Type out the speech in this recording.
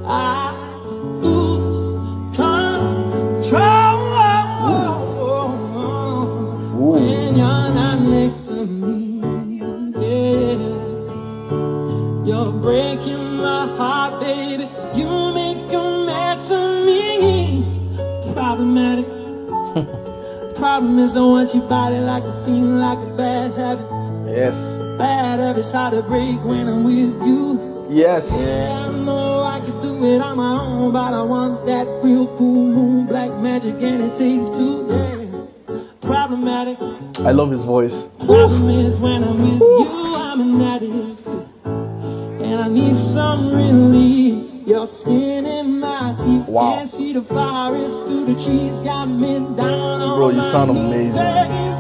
I lose control when you're not next to me. Yeah, you're breaking my heart, baby. You make a mess of me. Problematic. Problem is I want your body like a feeling, like a bad habit. Yes. Bad habits hard to break when I'm with you. Yes. Yeah, I know I can do it on my own, but I want that real full moon black magic, and it takes two. Yeah. Problematic. I love his voice. Problem is when I'm with you, I'm an addict, and I need some relief. Your skin in my teeth. Wow. Can't see the forest through the trees. Got me down on Bro, you sound my knees, amazing. begging